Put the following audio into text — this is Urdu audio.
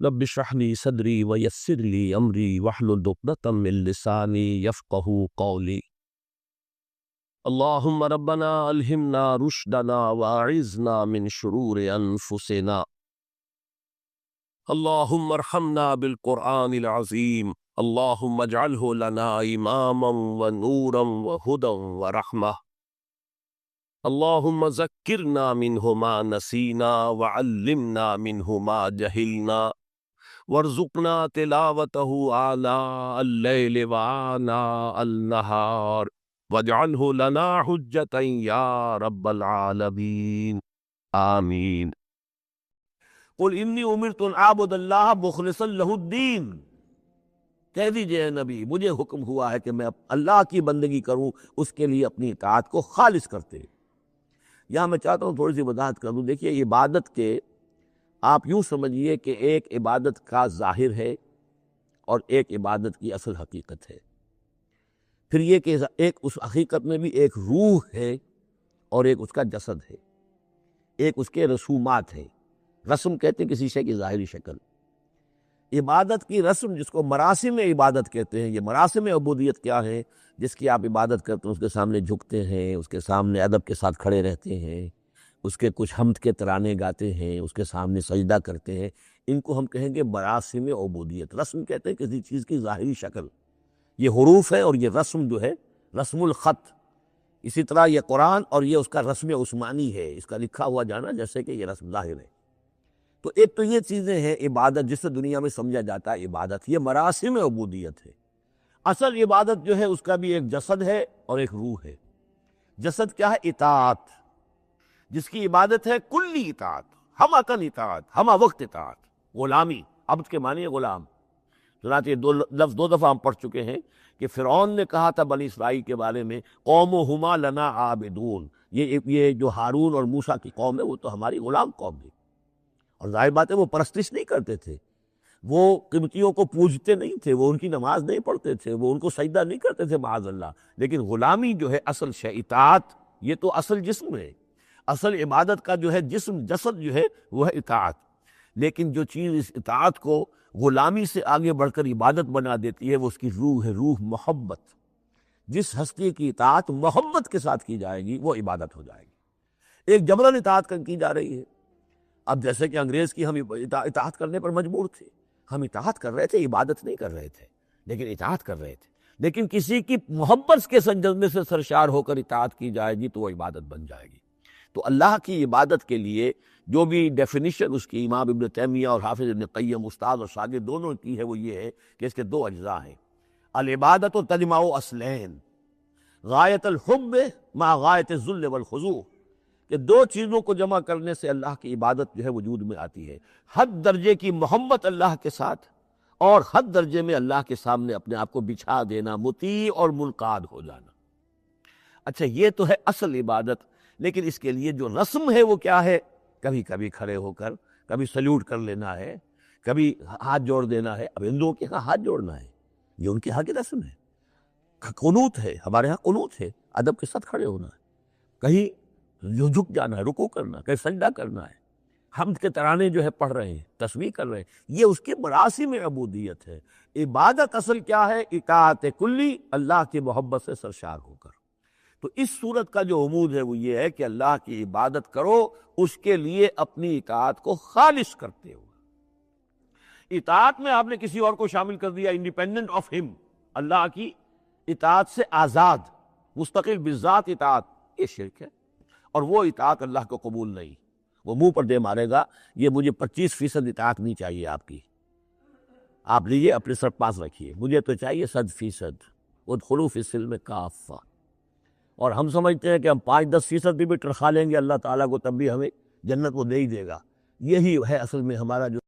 رب اشرح لي صدري ويسر لي امري واحلل عقدة من لساني يفقهوا قولي. اللهم ربنا الهمنا رشدنا واعذنا من شرور انفسنا. اللهم ارحمنا بالقرآن العظيم. اللهم اجعله لنا اماما ونورا وهدى ورحمة. اللهم ذكرنا منه ما نسينا وعلمنا منه ما جهلنا وارزقنا تلاوته آناء الليل وآناء النهار واجعله لنا حجة يا رب العالمين آمین. قل انی امرت ان اعبد اللہ مخلصا لہ الدین، کہہ دیجئے اے نبی مجھے حکم ہوا ہے کہ میں اللہ کی بندگی کروں، اس کے لیے اپنی اطاعت کو خالص کرتے. یہاں میں چاہتا ہوں تھوڑی سی وضاحت کر دوں. دیکھیے عبادت کے آپ یوں سمجھیے کہ ایک عبادت کا ظاہر ہے اور ایک عبادت کی اصل حقیقت ہے. پھر یہ کہ ایک اس حقیقت میں بھی ایک روح ہے اور ایک اس کا جسد ہے، ایک اس کے رسومات ہیں. رسم کہتے ہیں کسی شے کی ظاہری شکل. عبادت کی رسم جس کو مراسم عبادت کہتے ہیں، یہ مراسم عبودیت کیا ہے؟ جس کی آپ عبادت کرتے ہیں، اس کے سامنے جھکتے ہیں، اس کے سامنے ادب کے ساتھ کھڑے رہتے ہیں، اس کے کچھ حمد کے ترانے گاتے ہیں، اس کے سامنے سجدہ کرتے ہیں. ان کو ہم کہیں گے مراسم عبودیت. رسم کہتے ہیں کسی چیز کی ظاہری شکل. یہ حروف ہے اور یہ رسم جو ہے رسم الخط. اسی طرح یہ قرآن اور یہ اس کا رسم عثمانی ہے، اس کا لکھا ہوا جانا جیسے کہ یہ رسم ظاہر ہے. تو ایک تو یہ چیزیں ہیں عبادت جس سے دنیا میں سمجھا جاتا ہے عبادت، یہ مراسم عبودیت ہے. اصل عبادت جو ہے اس کا بھی ایک جسد ہے اور ایک روح ہے. جسد کیا ہے؟ اطاعت، جس کی عبادت ہے کلی اطاعت، ہمہ کن اطاعت، ہمہ وقت اطاعت. غلامی، عبد کے معنی ہے غلام. چنانچہ یہ دو لفظ دو دفعہ ہم پڑھ چکے ہیں کہ فرعون نے کہا تھا بنی اسرائیل کے بارے میں قومہما لنا عابدون، یہ جو ہارون اور موسیٰ کی قوم ہے وہ تو ہماری غلام قوم ہے. اور ظاہر بات ہے وہ پرستش نہیں کرتے تھے، وہ قبطیوں کو پوجتے نہیں تھے، وہ ان کی نماز نہیں پڑھتے تھے، وہ ان کو سجدہ نہیں کرتے تھے معاذ اللہ. لیکن غلامی جو ہے اصل شے، اطاعت یہ تو اصل جسم ہے. اصل عبادت کا جو ہے جسم جسد جو ہے وہ ہے اطاعت. لیکن جو چیز اس اطاعت کو غلامی سے آگے بڑھ کر عبادت بنا دیتی ہے وہ اس کی روح ہے، روح محبت. جس ہستی کی اطاعت محبت کے ساتھ کی جائے گی وہ عبادت ہو جائے گی. ایک جبراً اطاعت کی جا رہی ہے. اب جیسے کہ انگریز کی ہم اطاعت کرنے پر مجبور تھے، ہم اطاعت کر رہے تھے، عبادت نہیں کر رہے تھے لیکن اطاعت کر رہے تھے. لیکن کسی کی محبت کے سنجدنے سے سرشار ہو کر اطاعت کی جائے گی تو وہ عبادت بن جائے گی. تو اللہ کی عبادت کے لیے جو بھی ڈیفینیشن اس کی امام ابن تیمیہ اور حافظ ابن قیم استاد اور شاگرد دونوں کی ہے وہ یہ ہے کہ اس کے دو اجزاء ہیں. العبادت و تجمع اصلین، غایت الحب مع غایت الذل والخضوع، کہ دو چیزوں کو جمع کرنے سے اللہ کی عبادت جو ہے وجود میں آتی ہے. حد درجے کی محبت اللہ کے ساتھ اور حد درجے میں اللہ کے سامنے اپنے آپ کو بچھا دینا، مطیع اور منقاد ہو جانا. اچھا یہ تو ہے اصل عبادت. لیکن اس کے لیے جو رسم ہے وہ کیا ہے؟ کبھی کبھی کھڑے ہو کر کبھی سلیوٹ کر لینا ہے، کبھی ہاتھ جوڑ دینا ہے. اب ہندوؤں کے ہاں ہاتھ جوڑنا ہے، یہ ان کے ہاں کی رسم ہے. قنوت ہے، ہمارے ہاں قنوت ہے، ادب کے ساتھ کھڑے ہونا ہے. کہیں جو جھک جانا ہے، رکوع کرنا ہے، کہیں سجدہ کرنا ہے. حمد کے ترانے جو ہے پڑھ رہے ہیں، تسبیح کر رہے ہیں، یہ اس کے مراسم عبودیت ہے. عبادت اصل کیا ہے؟ اطاعت کلی، اللہ کی محبت سے سرشار ہو کر. تو اس صورت کا جو عمود ہے وہ یہ ہے کہ اللہ کی عبادت کرو اس کے لیے اپنی اطاعت کو خالص کرتے ہو. اطاعت میں آپ نے کسی اور کو شامل کر دیا انڈیپینڈنٹ آف ہم، اللہ کی اطاعت سے آزاد مستقل بذات اطاعت، یہ شرک ہے. اور وہ اطاعت اللہ کو قبول نہیں. وہ منہ پر دے مارے گا یہ مجھے 25% اطاعت نہیں چاہیے آپ کی، آپ لیجیے اپنے سر پاس رکھیے، مجھے تو چاہیے 100%. ادخلوا فی السلم کافہ. اور ہم سمجھتے ہیں کہ ہم 5-10% بھی ٹرخا لیں گے اللہ تعالیٰ کو تب بھی ہمیں جنت وہ دے ہی دے گا. یہی ہے اصل میں ہمارا جو